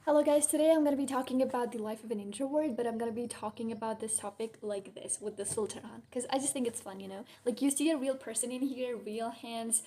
Hello guys, today I'm going to be talking about the life of an introvert, but I'm going to be talking about this topic like this with this filter on because I just think it's fun, Like you see a real person in here, real hands,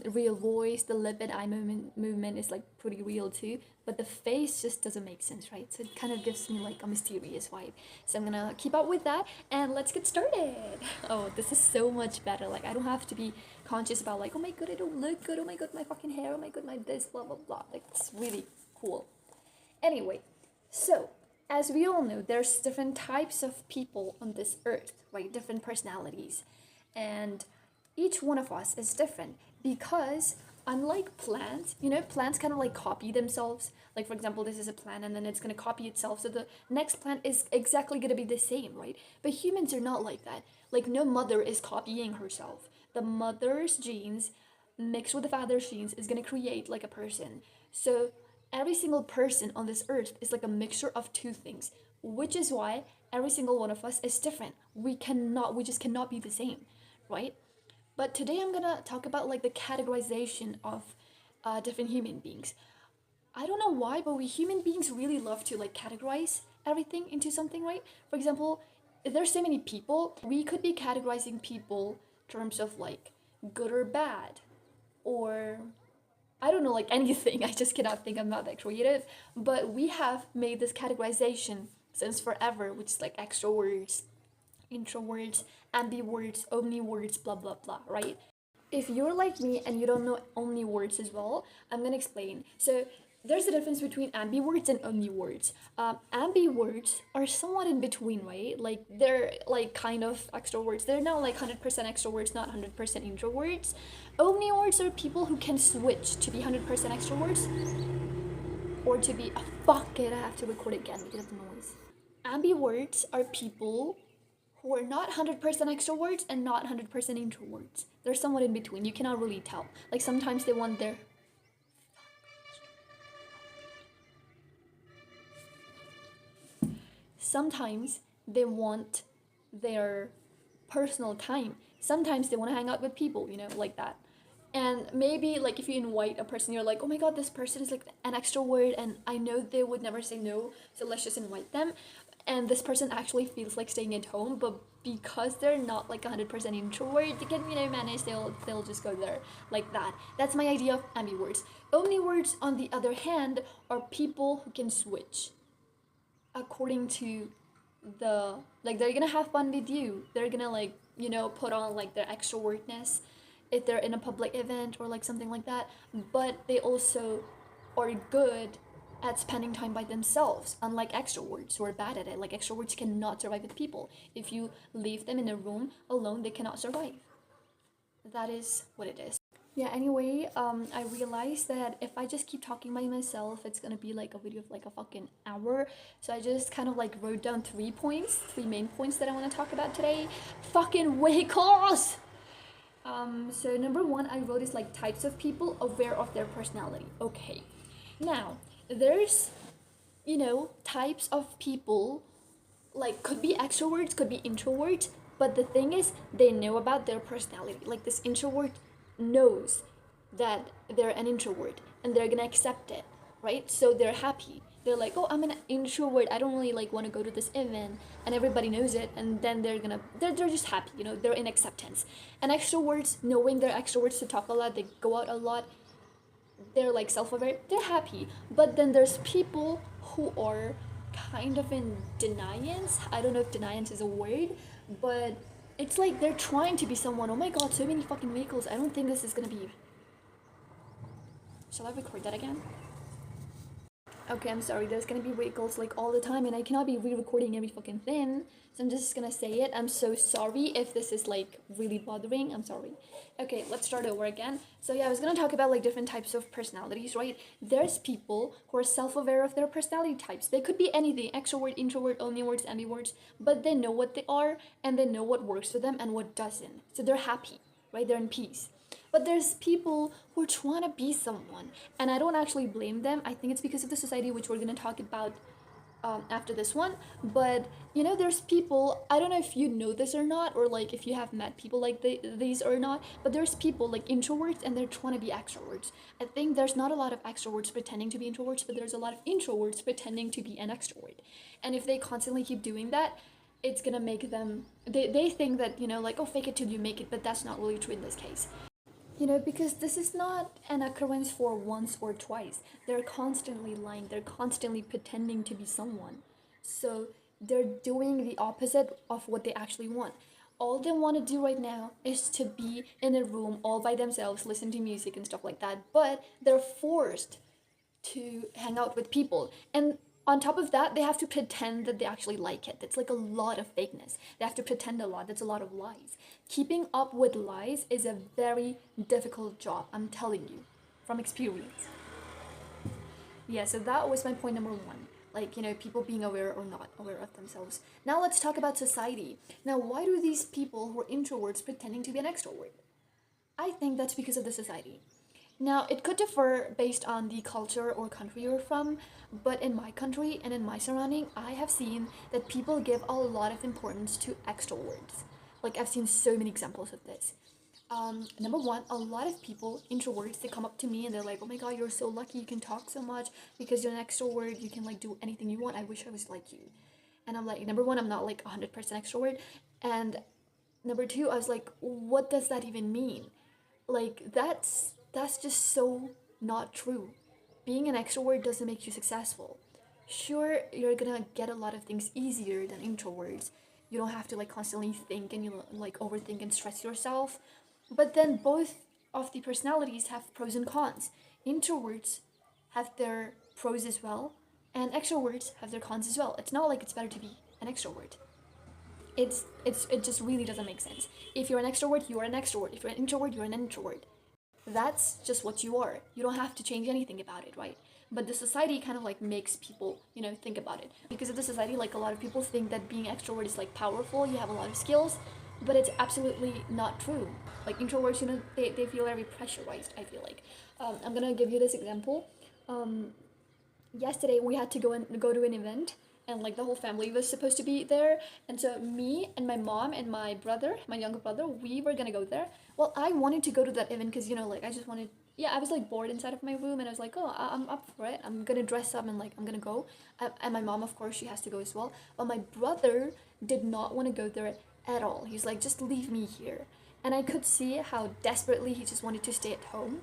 real voice, the lip and eye movement is like pretty real too, but the face just doesn't make sense, right? So it kind of gives me like a mysterious vibe. So I'm going to keep up with that and let's get started. Oh, this is so much better. Like I don't have to be conscious about like, oh my god, I don't look good. Oh my god, my fucking hair. Oh my god, my this, blah blah blah. Like it's really cool. Anyway, so as we all know, there's different types of people on this earth, right? Different personalities. And each one of us is different because unlike plants, plants kind of like copy themselves. Like for example, this is a plant and then it's going to copy itself. So the next plant is exactly going to be the same, right? But humans are not like that. Like no mother is copying herself. The mother's genes mixed with the father's genes is going to create like a person. So every single person on this earth is like a mixture of two things, which is why every single one of us is different. We just cannot be the same, right? But today I'm gonna talk about like the categorization of different human beings. I don't know why, but we human beings really love to like categorize everything into something, right? For example, there's so many people, we could be categorizing people in terms of like good or bad, or I don't know, like anything. I just cannot think. I'm not that creative. But we have made this categorization since forever, which is like extroverts, introverts, ambiverts, omniverts, blah blah blah, right? If you're like me and you don't know omniverts as well, I'm gonna explain. So there's a difference between ambiverts and omniverts. Ambiverts are somewhat in between, right? Like they're like kind of extroverts. They're not like 100% extroverts, not 100% introverts. Omniverts are people who can switch to be 100% extroverts or to be, oh, fuck it, I have to record again because of the noise. Ambiverts are people who are not 100% extroverts and not 100% introverts. They're somewhat in between. You cannot really tell. Like sometimes they want their sometimes they want their personal time. Sometimes they want to hang out with people, like that. And maybe like if you invite a person, you're like, oh my god, this person is like an extrovert and I know they would never say no, so let's just invite them. And this person actually feels like staying at home, but because they're not like 100% introvert, they can, manage, they'll just go there like that. That's my idea of ambiverts. Omniverts, on the other hand, are people who can switch according to the, like, they're gonna have fun with you, they're gonna like, put on like their extrovertness if they're in a public event or like something like that, but they also are good at spending time by themselves, unlike extroverts who are bad at it. Like extroverts cannot survive with people. If you leave them in a room alone, they cannot survive. That is what it is. Yeah, anyway, I realized that if I just keep talking by myself, it's gonna be like a video of like a fucking hour. So I just kind of like wrote down three main points that I want to talk about today. Fucking vehicles! So number one I wrote is like types of people aware of their personality. Okay. Now, there's, types of people, like could be extroverts, could be introverts, but the thing is they know about their personality. Like this introvert knows that they're an introvert and they're gonna accept it, right? So they're happy. They're like, oh, I'm an introvert, I don't really like want to go to this event, and everybody knows it, and then they're just happy, they're in acceptance. And extroverts, knowing they're extroverts, to talk a lot, they go out a lot, they're like self-aware, they're happy. But then there's people who are kind of in deniance. I don't know if deniance is a word, but it's like they're trying to be someone. Oh my god, so many fucking vehicles. I don't think this is gonna be. Shall I record that again? Okay, I'm sorry, there's gonna be vehicles like all the time and I cannot be re-recording every fucking thing, so I'm just gonna say it. I'm so sorry if this is like really bothering, I'm sorry. Okay, let's start over again. So yeah, I was gonna talk about like different types of personalities, right? There's people who are self-aware of their personality types. They could be anything, extrovert, introvert, omniverts, ambiverts, but they know what they are and they know what works for them and what doesn't. So they're happy, right? They're in peace. But there's people who are trying to be someone, and I don't actually blame them. I think it's because of the society, which we're gonna talk about after this one. But there's people, I don't know if you know this or not, or like if you have met people like these or not, but there's people like introverts and they're trying to be extroverts. I think there's not a lot of extroverts pretending to be introverts, but there's a lot of introverts pretending to be an extrovert. And if they constantly keep doing that, it's gonna make them, they think that, like, oh, fake it till you make it, but that's not really true in this case. Because this is not an occurrence for once or twice. They're constantly lying, they're constantly pretending to be someone. So they're doing the opposite of what they actually want. All they want to do right now is to be in a room all by themselves, listen to music and stuff like that, but they're forced to hang out with people. And on top of that, they have to pretend that they actually like it. That's like a lot of fakeness. They have to pretend a lot. That's a lot of lies. Keeping up with lies is a very difficult job, I'm telling you, from experience. Yeah, so that was my point number one. Like, people being aware or not aware of themselves. Now let's talk about society. Now, why do these people who are introverts pretending to be an extrovert? I think that's because of the society. Now, it could differ based on the culture or country you're from, but in my country and in my surrounding, I have seen that people give a lot of importance to extroverts. Like, I've seen so many examples of this. Number one, a lot of people, introverts, they come up to me and they're like, oh my god, you're so lucky, you can talk so much because you're an extrovert, you can like do anything you want. I wish I was like you. And I'm like, number one, I'm not like 100% extrovert. And number two, I was like, what does that even mean? Like that's just so not true. Being an extrovert doesn't make you successful. Sure, you're gonna get a lot of things easier than introverts. You don't have to like constantly think and you like overthink and stress yourself. But then both of the personalities have pros and cons. Introverts have their pros as well, and extroverts have their cons as well. It's not like it's better to be an extrovert. It just really doesn't make sense. If you're an extrovert, you are an extrovert. If you're an introvert, you're an introvert. That's just what you are. You don't have to change anything about it, right? But the society kind of like makes people, think about it. Because of the society, like a lot of people think that being extrovert is like powerful, you have a lot of skills, but it's absolutely not true. Like introverts, they feel very pressurized, I feel like. I'm gonna give you this example. Um, Yesterday we had to go to an event, and like the whole family was supposed to be there, and so me and my mom and my brother, my younger brother, we were gonna go there. Well, I wanted to go to that event because like I just wanted, yeah, I was like bored inside of my room and I was like, oh, I'm up for it, I'm gonna dress up and like I'm gonna go. And my mom, of course, she has to go as well, but my brother did not want to go there at all. He's like, just leave me here. And I could see how desperately he just wanted to stay at home,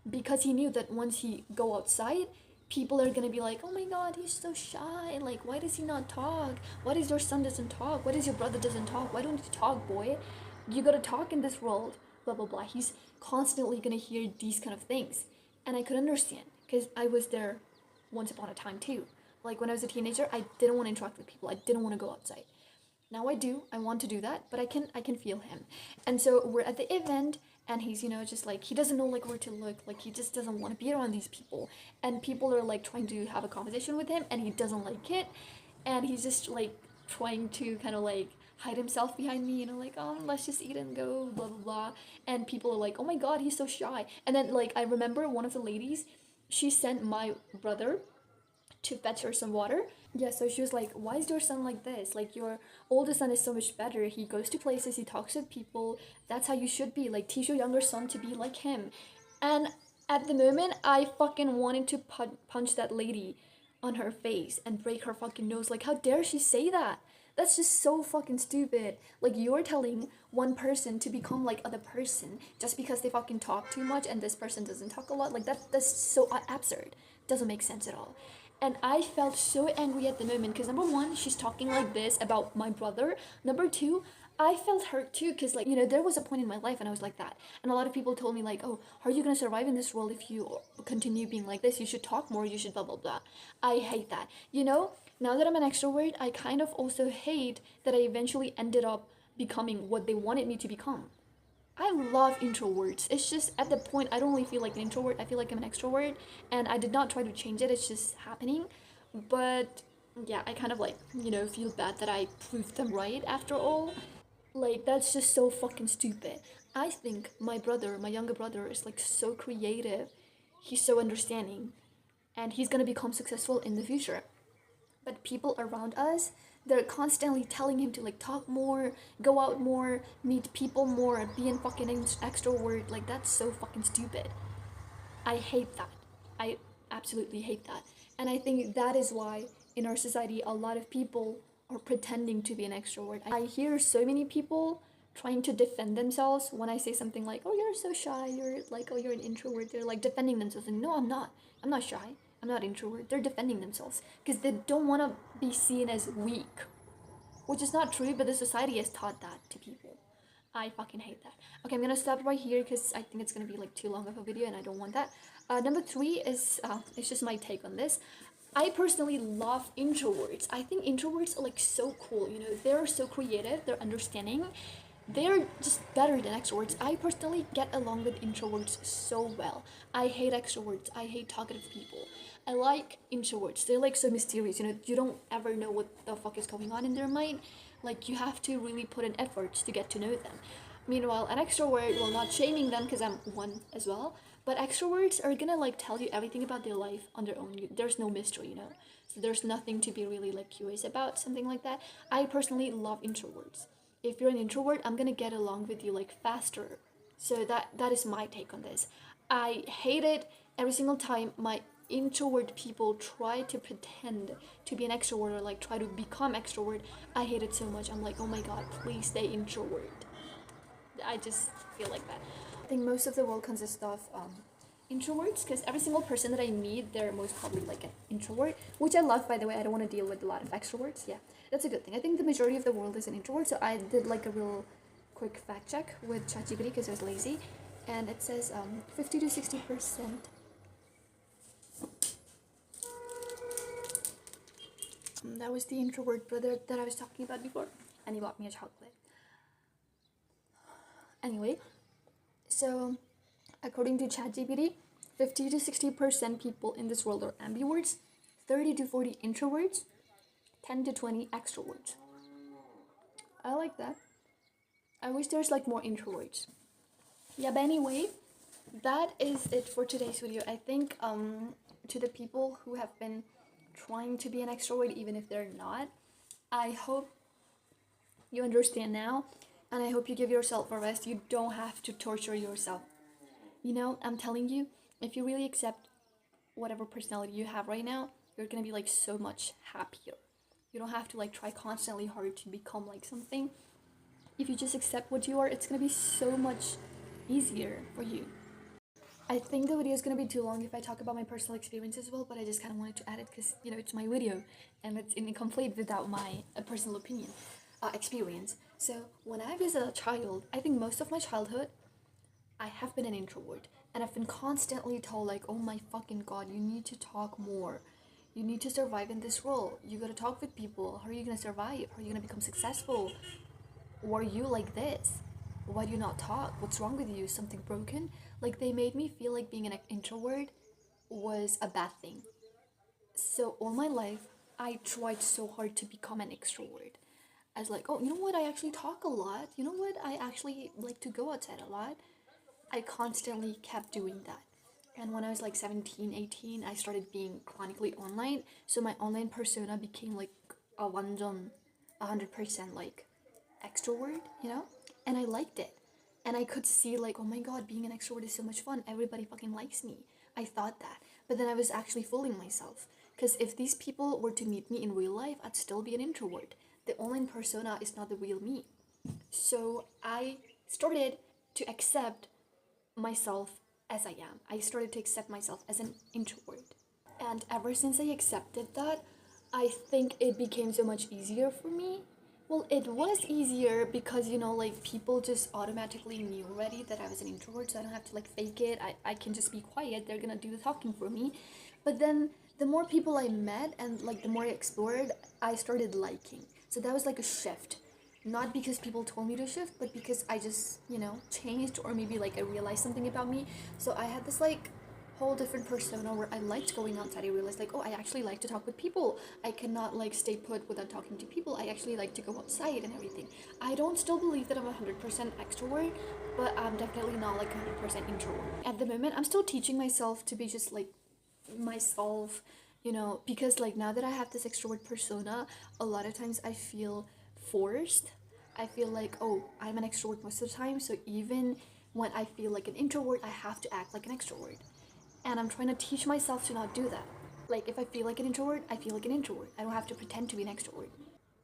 because he knew that once he go outside, people are gonna be like, oh my god, he's so shy, like why does he not talk, why does your son doesn't talk, why does your brother doesn't talk, why don't you talk, boy, you gotta talk in this world, blah blah blah. He's constantly gonna hear these kind of things. And I could understand because I was there once upon a time too. Like when I was a teenager, I didn't want to interact with people, I didn't want to go outside. Now I do, I want to do that, but I can feel him. And so we're at the event, and he's just like, he doesn't know like where to look, like he just doesn't want to be around these people, and people are like trying to have a conversation with him and he doesn't like it, and he's just like trying to kind of like hide himself behind me, like, oh, let's just eat and go, blah blah blah. And people are like, oh my god, he's so shy. And then like I remember one of the ladies, she sent my brother to fetch her some water. Yeah, so she was like, why is your son like this? Like, your oldest son is so much better. He goes to places, he talks to people. That's how you should be. Like, teach your younger son to be like him. And at the moment, I fucking wanted to punch that lady on her face and break her fucking nose. Like, how dare she say that? That's just so fucking stupid. Like, you're telling one person to become like other person just because they fucking talk too much and this person doesn't talk a lot. Like, that's so absurd. Doesn't make sense at all. And I felt so angry at the moment because number one, she's talking like this about my brother. Number two, I felt hurt too because like there was a point in my life and I was like that, and a lot of people told me like, oh, how are you gonna survive in this world if you continue being like this? You should talk more, you should blah blah blah. I hate that. Now that I'm an extrovert, I kind of also hate that I eventually ended up becoming what they wanted me to become. I love introverts. It's just at the point I don't really feel like an introvert. I feel like I'm an extrovert, and I did not try to change it. It's just happening. But yeah, I kind of like, feel bad that I proved them right after all. Like that's just so fucking stupid. I think my brother, my younger brother, is like so creative. He's so understanding, and he's gonna become successful in the future. But people around us, they're constantly telling him to like talk more, go out more, meet people more, be an fucking extrovert. Like that's so fucking stupid. I hate that. I absolutely hate that. And I think that is why in our society a lot of people are pretending to be an extrovert. I hear so many people trying to defend themselves when I say something like, "Oh, you're so shy. You're like, oh, you're an introvert." They're like defending themselves. And no, I'm not. I'm not shy. I'm not introvert. They're defending themselves because they don't want to be seen as weak, which is not true, but the society has taught that to people. I fucking hate that. Okay, I'm gonna stop right here because I think it's gonna be like too long of a video and I don't want that. Number three is it's just my take on this. I personally love introverts. I think introverts are like so cool. You know, they're so creative. They're understanding. They're just better than extroverts. I personally get along with introverts so well. I hate extroverts. I hate talkative people. I like introverts. They're like so mysterious. You know, you don't ever know what the fuck is going on in their mind. Like you have to really put in effort to get to know them. Meanwhile, an extrovert, well, not shaming them because I'm one as well, but extroverts are gonna like tell you everything about their life on their own. There's no mystery, you know. So there's nothing to be really like curious about, something like that. I personally love introverts. If you're an introvert, I'm gonna get along with you like faster. So that is my take on this. I hate it every single time my introvert people try to pretend to be an extrovert or like try to become extrovert. I hate it so much. I'm like, oh my god, please stay introvert. I just feel like that. I think most of the world consists of introverts because every single person that I meet, they're most probably like an introvert, which I love, by the way. I don't want to deal with a lot of extroverts. Yeah, that's a good thing. I think the majority of the world is an introvert, so I did like a real quick fact check with ChatGPT because I was lazy, and it says 50 to 60%. That was the introvert brother that I was talking about before, and he bought me a chocolate. Anyway, so according to ChatGPT, 50 to 60% people in this world are ambiverts, 30 to 40 introverts, 10 to 20 extroverts. I like that. I wish there's like more introverts. Yeah, but anyway, that is it for today's video. I think to the people who have been trying to be an extrovert even if they're not, I hope you understand now, and I hope you give yourself a rest. You don't have to torture yourself. You know, I'm telling you, if you really accept whatever personality you have right now, you're gonna be like so much happier. You don't have to like try constantly hard to become like something. If you just accept what you are, it's gonna be so much easier for you. I think the video is gonna be too long if I talk about my personal experience as well, but I just kind of wanted to add it because you know it's my video and it's incomplete without my personal opinion, experience. So when I was a child, I think most of my childhood, I have been an introvert, and I've been constantly told like, oh my fucking god, you need to talk more. You need to survive in this world. You gotta talk with people. How are you gonna survive? How are you gonna become successful? Or are you like this? Why do you not talk? What's wrong with you? Something broken? Like they made me feel like being an introvert was a bad thing. So all my life, I tried so hard to become an extrovert. I was like, oh, you know what? I actually talk a lot. You know what? I actually like to go outside a lot. I constantly kept doing that. And when I was like 17, 18, I started being chronically online. So my online persona became like a 완전 100% like extrovert, you know? And I liked it. And I could see like, oh my god, being an extrovert is so much fun. Everybody fucking likes me. I thought that. But then I was actually fooling myself. Because if these people were to meet me in real life, I'd still be an introvert. The online persona is not the real me. So I started to accept myself as I am. I started to accept myself as an introvert. And ever since I accepted that, I think it became so much easier for me. Well, it was easier because, you know, like people just automatically knew already that I was an introvert, so I don't have to like fake it. I can just be quiet. They're gonna do the talking for me. But then the more people I met and like the more I explored, I started liking. So that was like a shift. Not because people told me to shift, but because I just, you know, changed, or maybe like I realized something about me. So I had this like whole different persona where I liked going outside. I realized like, oh, I actually like to talk with people. I cannot like stay put without talking to people. I actually like to go outside and everything. I don't still believe that I'm 100% extrovert, but I'm definitely not like 100% introvert. At the moment, I'm still teaching myself to be just like myself you know, because like now that I have this extrovert persona, a lot of times I feel forced. I feel like, oh, I'm an extrovert most of the time, so even when I feel like an introvert, I have to act like an extrovert. And I'm trying to teach myself to not do that. Like if I feel like an introvert, I feel like an introvert. I don't have to pretend to be an extrovert.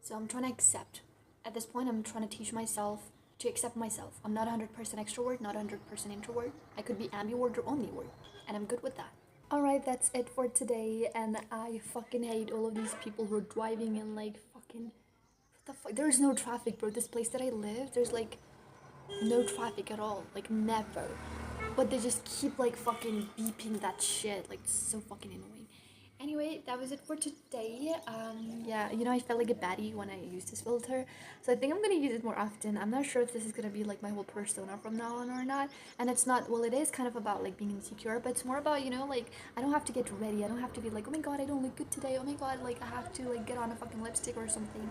So I'm trying to accept. At this point, I'm trying to teach myself to accept myself. I'm not 100% extrovert, not 100% introvert. I could be ambivert or omnivert, and I'm good with that. Alright, that's it for today, and I fucking hate all of these people who are driving and like fucking. What the fuck? There's no traffic, bro. This place that I live, there's like no traffic at all. Like, never. But they just keep like fucking beeping that shit. Like, it's so fucking annoying. Anyway, that was it for today. Yeah, you know, I felt like a baddie when I used this filter, so I think I'm gonna use it more often. I'm not sure if this is gonna be like my whole persona from now on or not. And it's not, well, it is kind of about like being insecure, but it's more about, you know, like I don't have to get ready. I don't have to be like, oh my god, I don't look good today. Oh my god, like I have to like get on a fucking lipstick or something.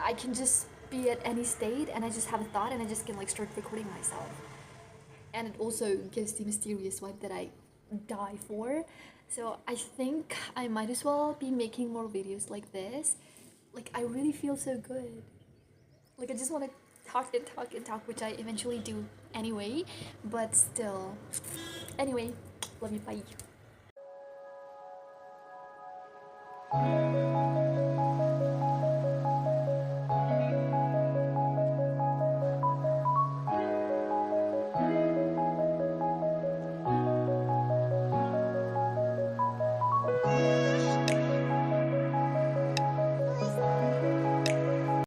I can just be at any state and I just have a thought and I just can like start recording myself. And it also gives the mysterious vibe that I die for. So I think I might as well be making more videos like this. Like I really feel so good. Like I just want to talk and talk and talk, which I eventually do anyway, but still. Anyway, love you, bye.